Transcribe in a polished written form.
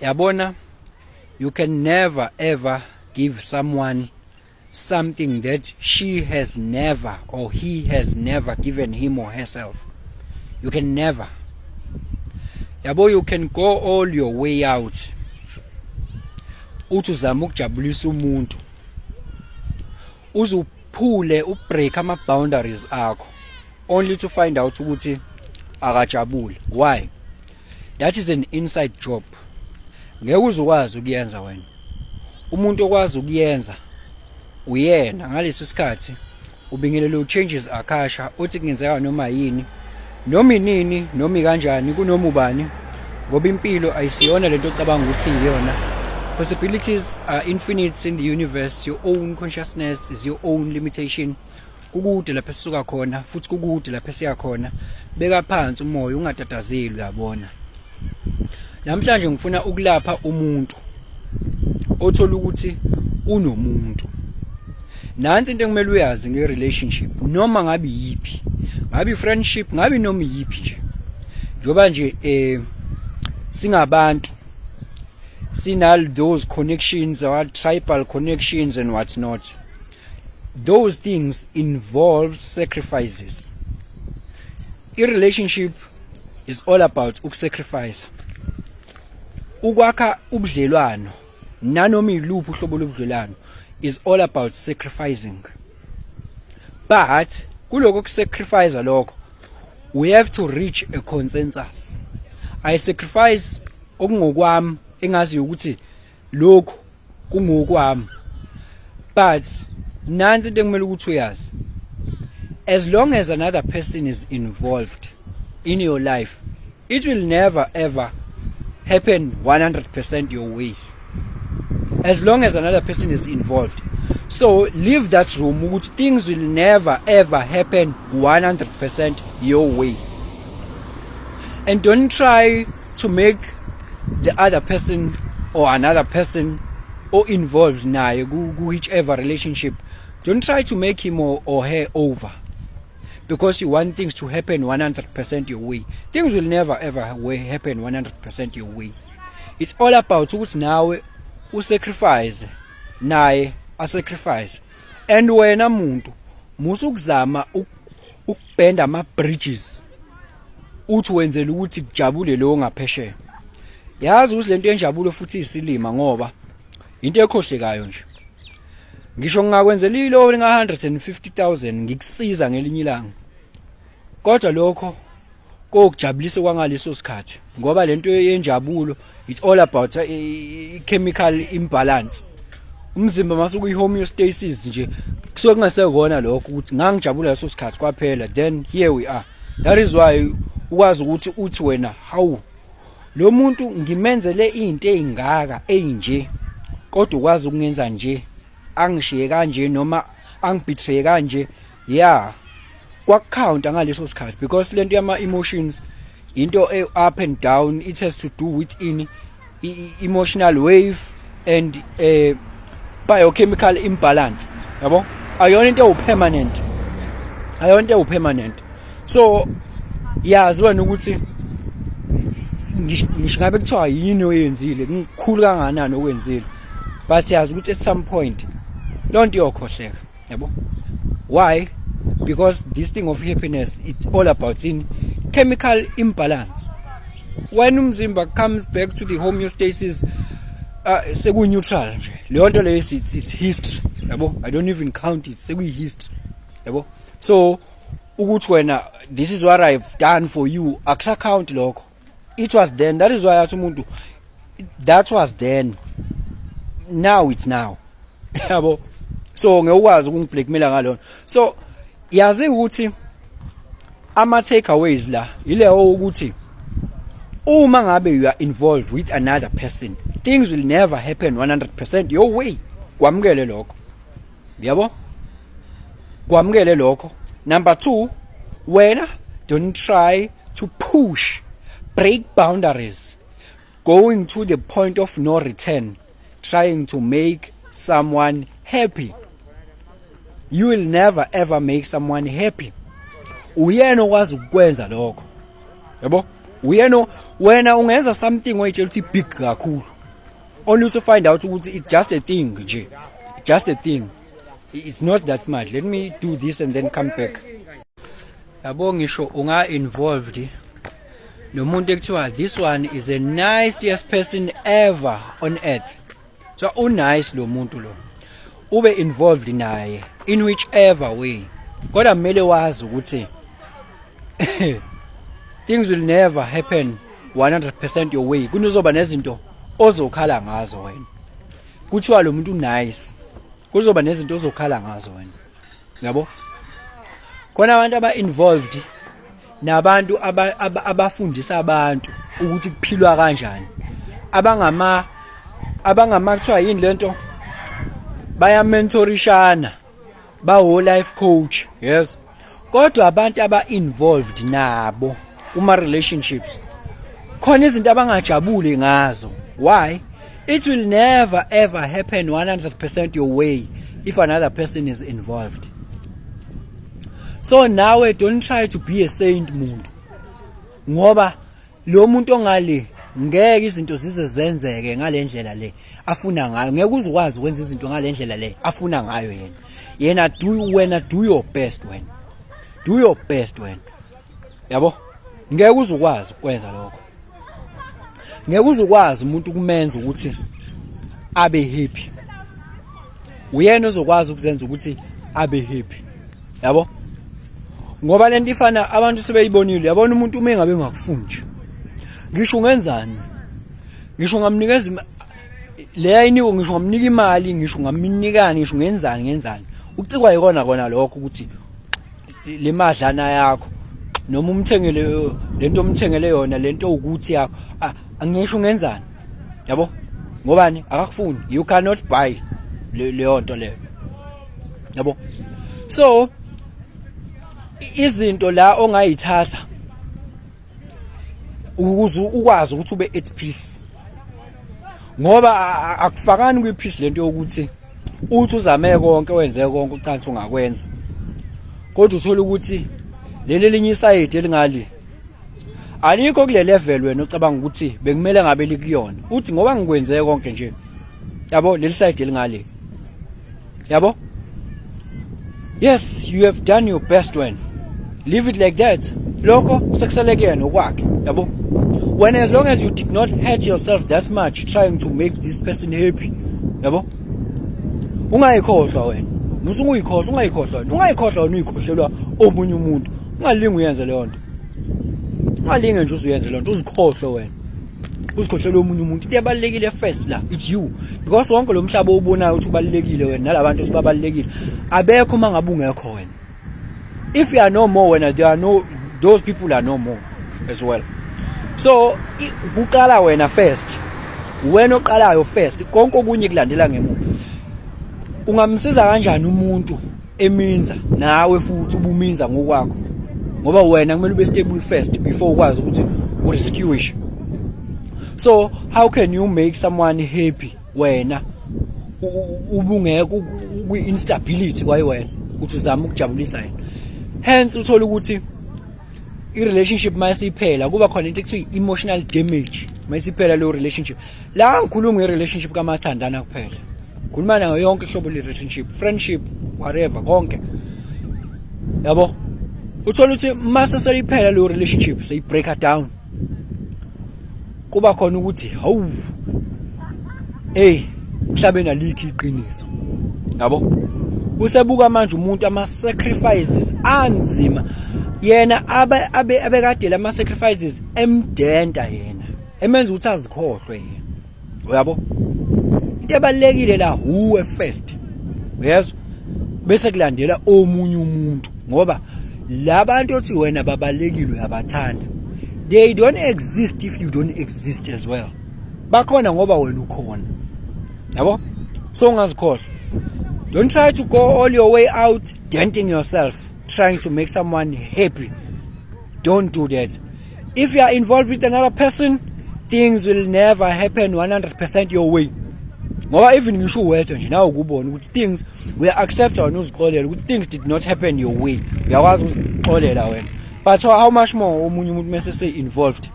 Yabona, you can never ever give someone something that she has never or he has never given him or herself. You can never. Yabo, you can go all your way out uthi uzama ukujabulisa umuntu, uzuphule ubreak ama boundaries akho only to find out ukuthi akajabule. Why? That is an inside job. Ngeke uzukwazi ukuyenza wena. Umuntu okwazi ukuyenza uyena. Ngalesi sikhathi ubingelele changes akasha uthi kungenzeka noma yini, noma inini, noma kanjani, kunoma ubani, ngoba impilo ayisiyona lento ocabanga ukuthi iyona. Possibilities are infinite in the universe. Your own consciousness is your own limitation. Kukude lapha sisuka khona futhi kukude lapha siya khona. Beka phansi umoya, ungatatazeli. Uyabona, namhlanje ngifuna ukulapha umuntu othola ukuthi unomuntu. Nansi into engimele uyazi nge-relationship, noma ngabe yipi, ngabe friendship, ngabe noma yipi nje. Njoba nje singabantu sinal those connections or tribal connections and what's not. Those things involve sacrifices. A relationship is all about sacrifice. Ukwakha ubudlelwano nanoma iluphi uhlobo lobudlelwano is all about sacrificing. But kuloko sacrifice lokho, we have to reach a consensus. I sacrifice okungokwami engazi ukuthi lokho kungokwami, but nansi into engimele ukuthi uyazi, as long as another person is involved in your life, it will never ever happen 100% your way. As long as another person is involved, so leave that room ukuthi things will never ever happen 100% your way. And don't try to make the other person or another person or involved naye whichever relationship, don't try to make him or her over because you want things to happen 100% your way. Things will never ever happen 100% your way. It's all about ukuthi nawe usacrifice naye asacrifice. And wena muntu musukuzama ukubenda ama bridges uthi wenzela ukuthi kujabule lo ngaphesheya. Yazi ukuthi lento enjabulo futhi isilima ngoba into ekhohlekayo nje. Ngisho ngingakwenzela ilo linga 150,000 ngikusiza ngelinye ilanga, kodwa lokho kokujabulisa kwangaleso sikhathi ngoba lento yenjabulo, it's all about chemical imbalance. Umzimba masuku homeostasis nje kusuke kungasekona lokho ukuthi ngangijabula leso sikhathi kwaphela, then here we are. That is why ukwazi ukuthi uthi wena hawu lo muntu ngimenzele into ezingaka enje, kodwa ukwazi ukungenza nje, angishiye kanje noma angibetray kanje. Yeah, kwakucounta ngaleso sikhathi because lento yama emotions into up and down, it has to do with emotional wave and biochemical imbalance. Yabo, ayona into permanent, ayona into permanent. So yazi wena ukuthi ngishingabe kuthiwa yini oyenzile, ngikhulu kanganani okwenzile, but yazi ukuthi at some point lonto iyokhohleka. Yabo, why? Because this thing of happiness, it's all about chemical imbalance. When umzimba comes back to the homeostasis, seku neutral nje. Leyo nto leyo it's history. Yabo, I don't even count it. Seku history. Yabo, so ukuthi wena this is what I've done for you, akusa count lokho. It was then. That is why athi umuntu that was then, now it's now. Yabo, so ngekwazi ukungiblackmaila ngalona. So yazi ukuthi ama takeaways la ileyo ukuthi uma ngabe you are involved with another person, things will never happen 100% your way. Kwamukele lokho. Yabo, kwamukele lokho. Number 2, wena don't try to push, break boundaries, going to the point of no return, trying to make someone happy. You will never ever make someone happy. Uyena okwazi ukwenza lokho. Yabo, wena ungenza something oyitshela ukuthi big kakhulu, only to find out ukuthi it's just a thing nje, just a thing, it's not that much, let me do this and then come back. Yabo ngisho unga involved nomuntu ekuthiwa this one is the nicest person ever on earth, so unice lo muntu lo, ube involved naye in whichever way, kodwa kumele wazi ukuthi things will never happen 100% your way. Kunozoba nezinto ozokhala ngazo wena, kuthiwa lo muntu nice, kuzoba nezinto ozokhala ngazo wena, yabo. Khona abantu aba-involved nabantu abafundisa abantu ukuthi kuphilwa kanjani, abangama kuthiwa yini lento, bayamentorishana, bawo life coach, yes. Kodwa abantu aba-involved nabo kuma relationships khona izinto abangajabuli ngazo. Why? It will never ever happen 100% your way if another person is involved. So nawe don't try to be a saint muntu, ngoba lo muntu ongale ngeke izinto zize zenzeke ngalendlela le afuna ngayo, ngeke uzukwazi ukwenza izinto ngalendlela le afuna ngayo yena. Do your best wena, do your best wena, yabo. Ngeke uzukwazi ukwenza lokho, ngeke uzukwazi umuntu kumenza ukuthi abe happy, uyena uzokwazi ukuzenza ukuthi abe happy, yabo. Ngoba lento ifana abantu sebeyibonile, yabona umuntu uma engabe ngakufundi, ngisho ungenzani, ngisho ngamnikeza le ayiniko, ngisho ngamnika imali, ngisho ngaminikani, ngisho ngenzani, ucikwa yikona kona lokho ukuthi le madlana yakho noma umthengele lento umthengele yona, lento ukuthi yakho angisho ngenzani, yabo. Ngobani? Akakufuni, you cannot buy leyo nto leyo, yabo. So izinto la ongayithatha ukuze ukwazi ukuthi ube at peace, ngoba akufakani kwi peace lento yokuthi uthi uzame konke wenze konke ucansi ungakwenza, kodwa uthola ukuthi leli linye iside elingali alikho kule level wena ocabanga ukuthi bekumele ngabe likuyona, uthi ngoba ngikwenze konke nje, yabo, leli side elingali, yabo. Yes, you have done your best when leave it like that, lokho sekuselekena okwakhe, yabo. When as long as you did not hurt yourself that much trying to make this person happy, yabo, ungayikhohlwa wena, musunguyikhohlwa, ungayikhohlwa wena, uyikhohlelwa omunye umuntu, ungalingi uyenze leyo nto, ungalingi nje uyenze leyo nto, uzikhohlwe wena, uzikhohlelwe omunye umuntu. Into ebalekile first la it's you, because wonke lo mhlaba obonayo ukuthi ubalekile wena nalabantu esibabalekile abekho mangabe ungekho wena. If you are no more, when there are no, those people are no more as well. So kuqala wena first, wena oqalayo first, konke okunye kulandela ngemuva. Ungamsiza kanjani umuntu eminza nawe futhi ubuminza ngokwakho, ngoba wena kumele ube stable first before ukwazi ukuthi urescue. So how can you make someone happy wena ubungeke kwi-instability kwaye wena uthi uzama ukujabulisa yena? Hence uthola ukuthi i-relationship mayisiphela kuba khona into ekuthiwa emotional damage. Mayisiphela leyo relationship, la ngikhuluma nge-relationship kamathandana kuphela, khuluma ngayo yonke ihlobo le-relationship, friendship, whatever, konke, yabo. Uthola ukuthi mase seyiphela leyo relationship, seyi-break down, kuba khona ukuthi hawu mhlabeni alikho iqiniso, yabo. Usebuka manje umuntu ama-sacrifices anzima, yena abekade lama-sacrifices emdenta yena, emenza ukuthi azikhohlwe yena, yabo. Into ebalulekile la uwe first, uyezwa, bese kulandela omunye umuntu, ngoba labantu othi wena babalekile uyabathanda, they don't exist if you don't exist as well. Bakhona ngoba wena ukhona, yabo. So ungazikhohlwa. Don't try to go all your way out denting yourself trying to make someone happy. Don't do that. If you are involved with another person, things will never happen 100% your way. Ngoba even ngisho wethu nje nawe ukubona ukuthi things we accept wena uzixolela ukuthi things did not happen your way, uyakwazi ukuzixolela wena, but how much more omunye umuntu mase say involved.